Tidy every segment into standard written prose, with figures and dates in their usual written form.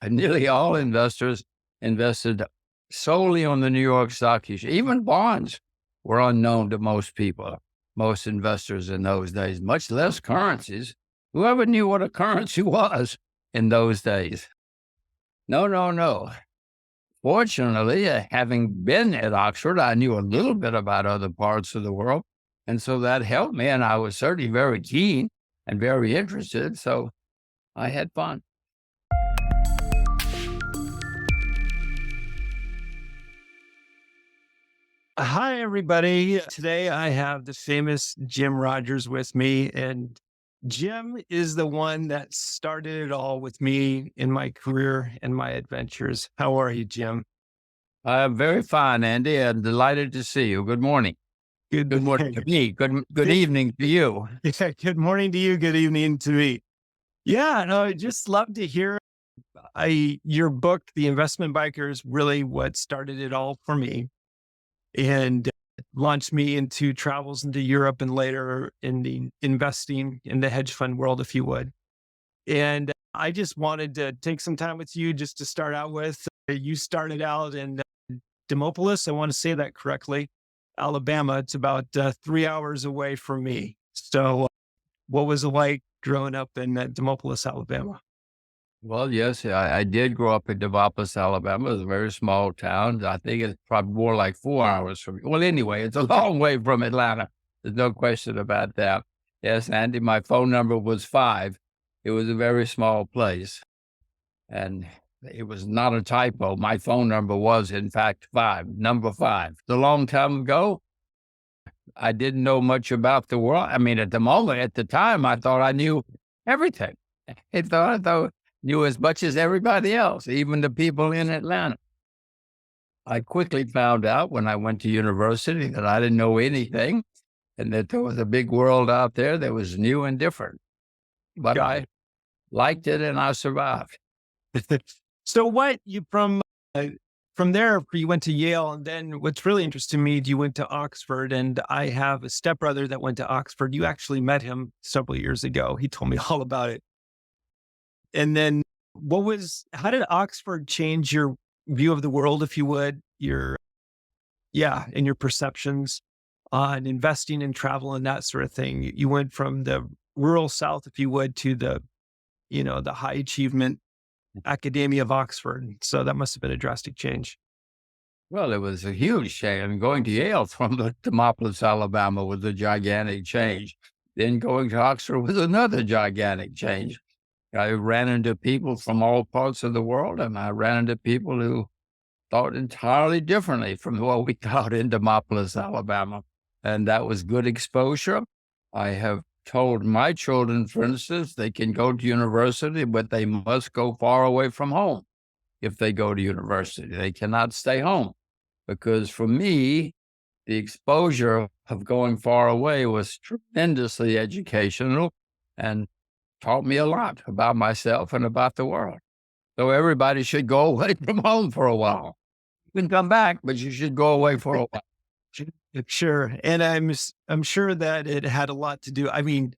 And nearly all investors invested solely on the New York Stock Exchange. Even bonds were unknown to most people, most investors in those days, much less currencies. Whoever knew what a currency was in those days? No, no, no. Fortunately, having been at Oxford, I knew a little bit about other parts of the world. And so that helped me. And I was certainly very keen and very interested. So I had fun. Hi, everybody. Today I have the famous Jim Rogers with me, and Jim is the one that started it all with me in my career and my adventures. How are you, Jim? I'm very fine, Andy, and delighted to see you. Good morning. Good morning to me. Good evening to you. Yeah, good morning to you. Good evening to me. Yeah, no, I just love to hear your book, The Investment Biker, is really what started it all for me, and launched me into travels into Europe and later in the investing in the hedge fund world, if you would. And I just wanted to take some time with you just to start out with. You started out in Demopolis. I want to say that correctly. Alabama. It's about 3 hours away from me. So what was it like growing up in Demopolis, Alabama? Well, yes, I did grow up in Demopolis, Alabama. It's a very small town. I think it's probably more like 4 hours from me. Well, anyway, it's a long way from Atlanta. There's no question about that. Yes, Andy, my phone number was 5. It was a very small place. And it was not a typo. My phone number was, in fact, 5, number 5. It's a long time ago. I didn't know much about the world. I mean, at the time, I thought I knew everything. I thought knew as much as everybody else, even the people in Atlanta. I quickly found out when I went to university that I didn't know anything and that there was a big world out there that was new and different. But Got I liked it and I survived. it. So what you from there, you went to Yale, and then what's really interesting to me, you went to Oxford, and I have a stepbrother that went to Oxford. You actually met him several years ago. He told me all about it. And then how did Oxford change your view of the world, if you would, and your perceptions on investing and travel and that sort of thing? You went from the rural South, if you would, to the high achievement academia of Oxford. So that must have been a drastic change. Well, it was a huge change. I mean, going to Yale from the Demopolis, Alabama was a gigantic change. Then going to Oxford was another gigantic change. I ran into people from all parts of the world, and I ran into people who thought entirely differently from what we thought in Demopolis, Alabama. And that was good exposure. I have told my children, for instance, they can go to university, but they must go far away from home if they go to university. They cannot stay home because for me, the exposure of going far away was tremendously educational and taught me a lot about myself and about the world. So everybody should go away from home for a while. You can come back, but you should go away for a while. Sure. And I'm sure that it had a lot to do. I mean,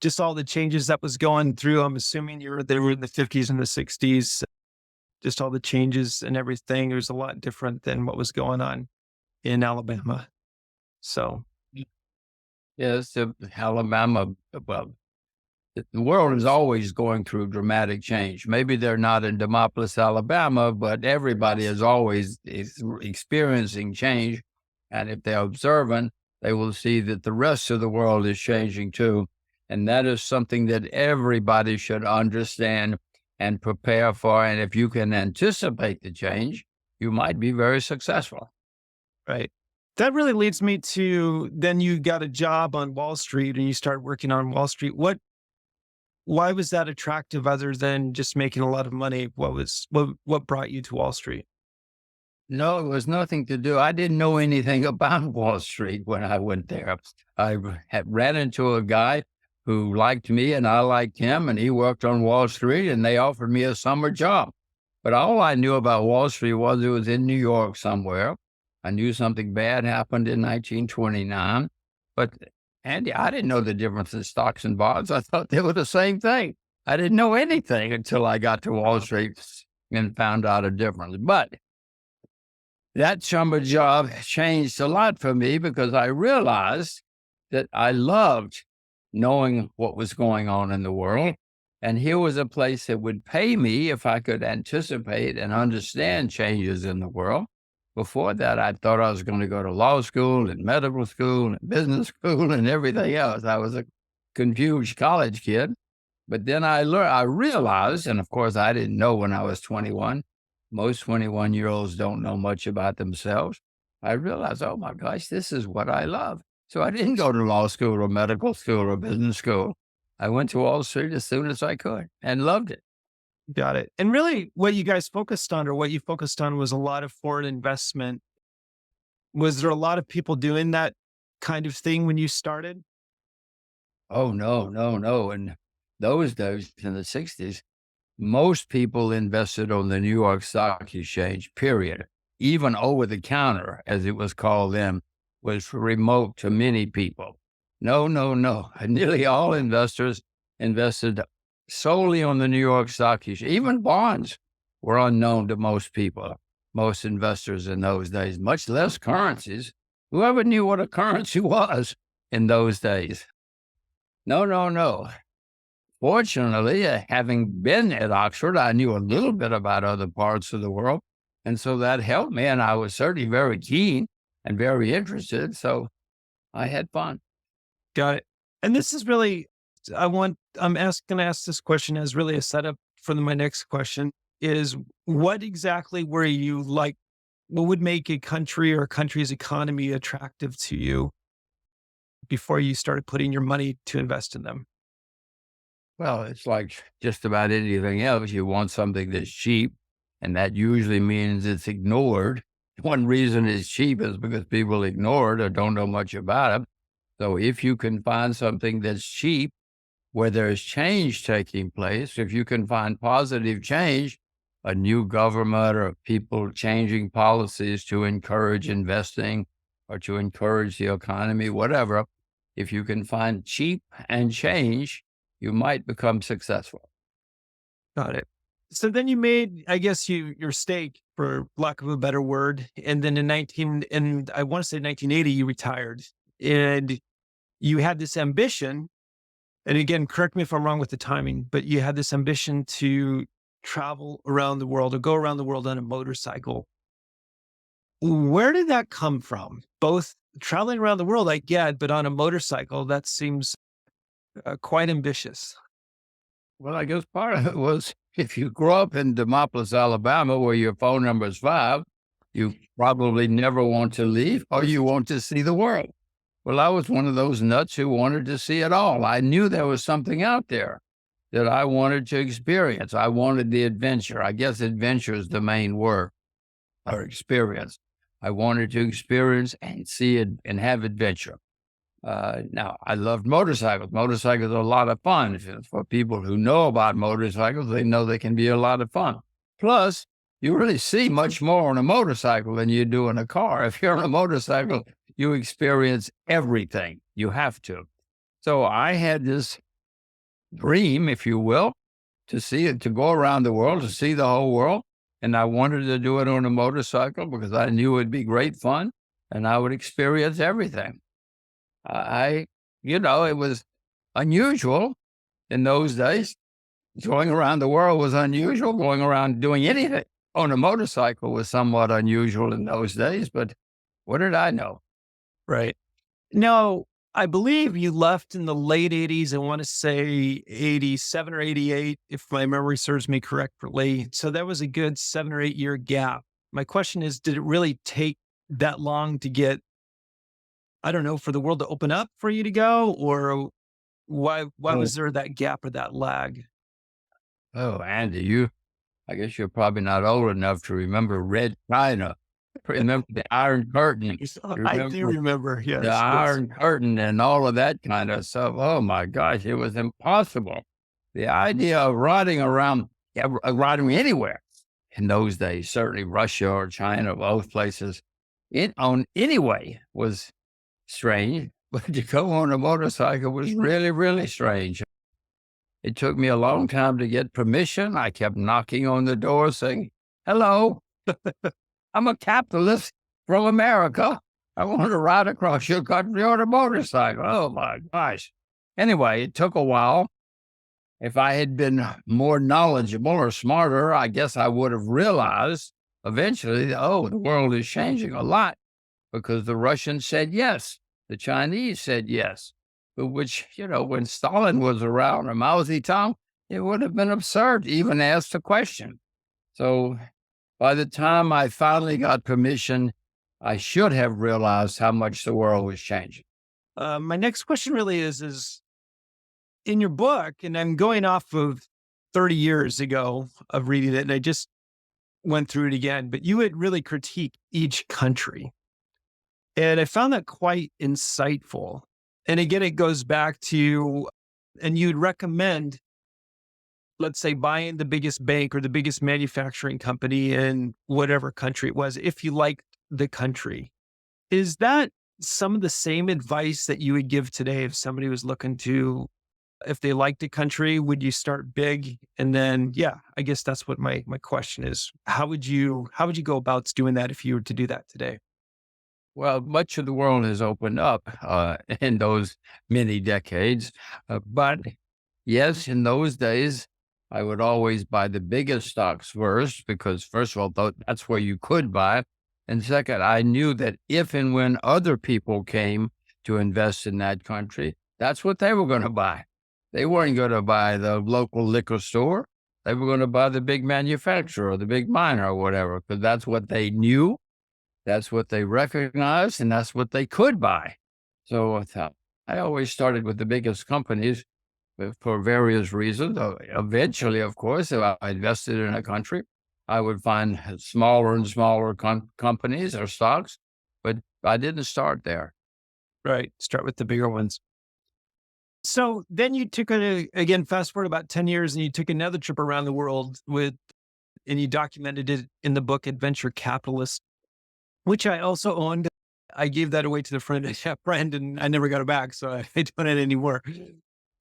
just all the changes that was going through. I'm assuming they were in the 50s and the 60s. Just all the changes and everything. It was a lot different than what was going on in Alabama. So, Yes, Alabama, well, the world is always going through dramatic change. Maybe they're not in Demopolis, Alabama, but everybody is always experiencing change. And if they're observant, they will see that the rest of the world is changing too. And that is something that everybody should understand and prepare for. And if you can anticipate the change, you might be very successful. right. That really leads me to, then you got a job on Wall Street and you started working on Wall Street. Why was that attractive other than just making a lot of money? What brought you to Wall Street? No, it was nothing to do. I didn't know anything about Wall Street when I went there. I had ran into a guy who liked me and I liked him, and he worked on Wall Street, and they offered me a summer job. But all I knew about Wall Street was it was in New York somewhere. I knew something bad happened in 1929, but Andy, I didn't know the difference in stocks and bonds. I thought they were the same thing. I didn't know anything until I got to Wall Street. and found out a difference. But that summer job changed a lot for me because I realized that I loved knowing what was going on in the world. And here was a place that would pay me if I could anticipate and understand changes in the world. Before that, I thought I was going to go to law school and medical school and business school and everything else. I was a confused college kid. But then I realized, and of course, I didn't know when I was 21. Most 21-year-olds don't know much about themselves. I realized, oh my gosh, this is what I love. So I didn't go to law school or medical school or business school. I went to Wall Street as soon as I could and loved it. Got it. And really what you guys focused on, or what you focused on, was a lot of foreign investment. Was there a lot of people doing that kind of thing when you started? Oh, no, no, no. In those days, in the 60s, most people invested on the New York Stock Exchange, period. Even over the counter, as it was called then, was remote to many people. No, no, no. Nearly all investors invested solely on the New York Stock Exchange. Even bonds were unknown to most people, most investors in those days, much less currencies. Whoever knew what a currency was in those days? No, no, no. Fortunately, having been at Oxford, I knew a little bit about other parts of the world. And so that helped me. And I was certainly very keen and very interested. So I had fun. Got it. And this is really, going to ask this question as really a setup for my next question is, what exactly were you like? What would make a country or a country's economy attractive to you before you started putting your money to invest in them? Well, it's like just about anything else. You want something that's cheap, and that usually means it's ignored. One reason it's cheap is because people ignore it or don't know much about it. So if you can find something that's cheap, where there's change taking place, if you can find positive change, a new government or people changing policies to encourage investing or to encourage the economy, whatever, if you can find cheap and change, you might become successful. Got it. So then you made, I guess, your stake, for lack of a better word, and then and I want to say 1980, you retired, and you had this ambition. And again, correct me if I'm wrong with the timing, but you had this ambition to travel around the world or go around the world on a motorcycle. Where did that come from? Both traveling around the world, I get, but on a motorcycle, that seems quite ambitious. Well, I guess part of it was if you grow up in Demopolis, Alabama, where your phone number is 5, you probably never want to leave or you want to see the world. Well, I was one of those nuts who wanted to see it all. I knew there was something out there that I wanted to experience. I wanted the adventure. I guess adventure is the main word, or experience. I wanted to experience and see it and have adventure. Now, I loved motorcycles. Motorcycles are a lot of fun. For people who know about motorcycles, they know they can be a lot of fun. Plus, you really see much more on a motorcycle than you do in a car. If you're on a motorcycle, you experience everything. You have to. So I had this dream, if you will, to see it, to go around the world, to see the whole world. And I wanted to do it on a motorcycle because I knew it'd be great fun and I would experience everything. It was unusual in those days. Going around the world was unusual. Going around doing anything on a motorcycle was somewhat unusual in those days. But what did I know? Right. Now, I believe you left in the late 80s. I want to say 87 or 88, if my memory serves me correctly. So that was a good 7 or 8 year gap. My question is, did it really take that long to get, I don't know, for the world to open up for you to go? Or why Oh, was there that gap or that lag? oh, Andy, I guess you're probably not old enough to remember Red China. Remember the Iron Curtain. I do Remember remember. the Yes. Yes. Iron Curtain and all of that kind of stuff. Oh my gosh, it was impossible. The idea of riding anywhere in those days, certainly Russia or China, both places, on anyway was strange. But to go on a motorcycle was really, really strange. It took me a long time to get permission. I kept knocking on the door saying, "Hello, I'm a capitalist from America. I want to ride across your country on a motorcycle." Oh my gosh. Anyway, it took a while. If I had been more knowledgeable or smarter, I guess I would have realized eventually, oh, the world is changing a lot because the Russians said yes, the Chinese said yes, but which, when Stalin was around or Mao Zedong, it would have been absurd to even ask the question. So by the time I finally got permission, I should have realized how much the world was changing. My next question really is in your book, and I'm going off of 30 years ago of reading it, and I just went through it again, but you would really critique each country. And I found that quite insightful. And again, it goes back to, and you'd recommend, let's say, buying the biggest bank or the biggest manufacturing company in whatever country it was, if you liked the country. Is that some of the same advice that you would give today if somebody was looking to, if they liked a country, would you start big? And then, yeah, I guess that's what my question is. How would you go about doing that if you were to do that today? Well, much of the world has opened up in those many decades. But yes, in those days, I would always buy the biggest stocks first because, first of all, that's where you could buy. And second, I knew that if and when other people came to invest in that country, that's what they were going to buy. They weren't going to buy the local liquor store. They were going to buy the big manufacturer or the big miner or whatever, because that's what they knew. That's what they recognized, and that's what they could buy. So I always started with the biggest companies for various reasons. Eventually, of course, if I invested in a country, I would find smaller and smaller companies or stocks, but I didn't start there. Right. Start with the bigger ones. So then you took again, fast forward about 10 years and you took another trip around the world and you documented it in the book Adventure Capitalist, which I also owned. I gave that away to the friend and I never got it back. So I don't have it anymore.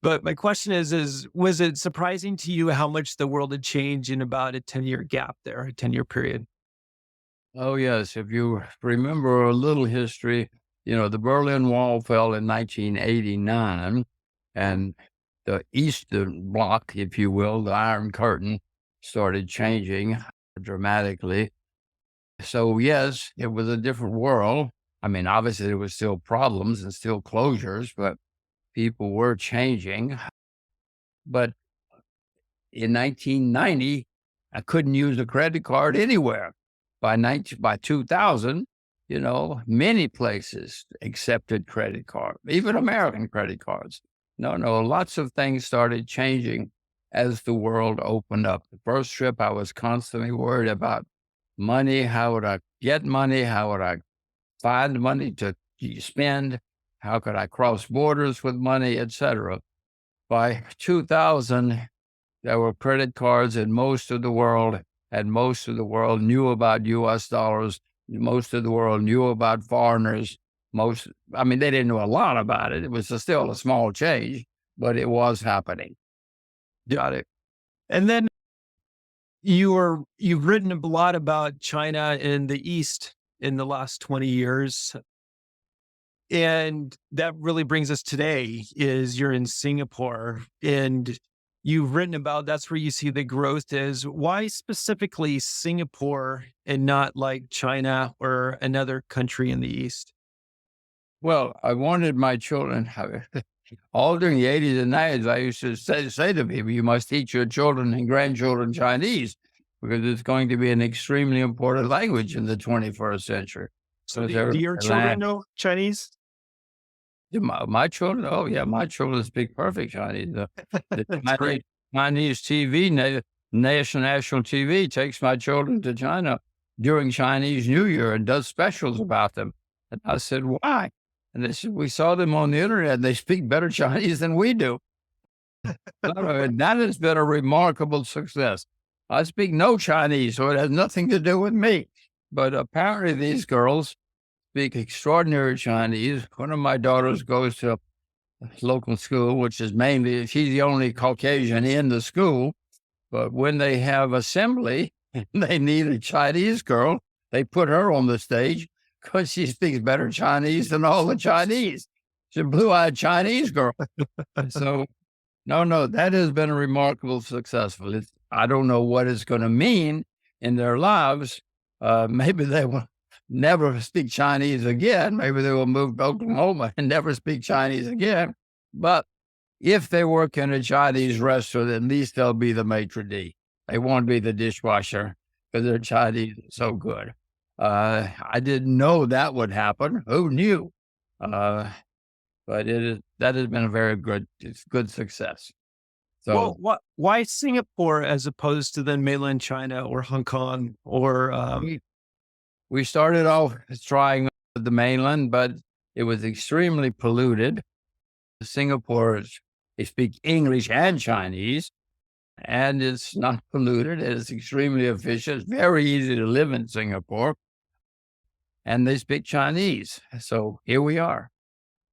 But my question is, was it surprising to you how much the world had changed in about a 10-year gap there, a 10-year period? Oh, yes. If you remember a little history, the Berlin Wall fell in 1989, and the Eastern Bloc, if you will, the Iron Curtain, started changing dramatically. So, yes, it was a different world. I mean, obviously, there was still problems and still closures, but people were changing. But in 1990, I couldn't use a credit card anywhere. By 2000, many places accepted credit card, even American credit cards. No, lots of things started changing as the world opened up. The first trip, I was constantly worried about money. How would I get money? How would I find money to spend? How could I cross borders with money, etc.? By 2000, there were credit cards in most of the world, and most of the world knew about US dollars. Most of the world knew about foreigners. They didn't know a lot about it. It was still a small change, but it was happening. Got it. And then you've written a lot about China and the East in the last 20 years. And that really brings us today is you're in Singapore and you've written about that's where you see the growth is. Why specifically Singapore and not like China or another country in the East? Well, I wanted my children, all during the 80s and 90s, I used to say to people, you must teach your children and grandchildren Chinese because it's going to be an extremely important language in the 21st century. So do your children know Chinese? My children, oh yeah, my children speak perfect Chinese. The That's great. Chinese TV, national TV takes my children to China during Chinese New Year and does specials about them. And I said, why? And they said, we saw them on the internet and they speak better Chinese than we do. And that has been a remarkable success. I speak no Chinese, so it has nothing to do with me. But apparently these girls speak extraordinary Chinese. One of my daughters goes to local school, which is mainly, she's the only Caucasian in the school. But when they have assembly and they need a Chinese girl, they put her on the stage because she speaks better Chinese than all the Chinese. She's a blue-eyed Chinese girl. So, no, that has been a remarkable successful. I don't know what it's going to mean in their lives. Maybe they will never speak Chinese again. Maybe they will move to Oklahoma and never speak Chinese again. But if they work in a Chinese restaurant, at least they'll be the maitre d'. They won't be the dishwasher because their Chinese is so good. I didn't know that would happen. Who knew? But that has been a very good success. So, Well, why Singapore as opposed to then mainland China or Hong Kong or we started off trying the mainland, but it was extremely polluted. Singapore, they speak English and Chinese, and it's not polluted. It's extremely efficient. It's very easy to live in Singapore, and they speak Chinese. So here we are.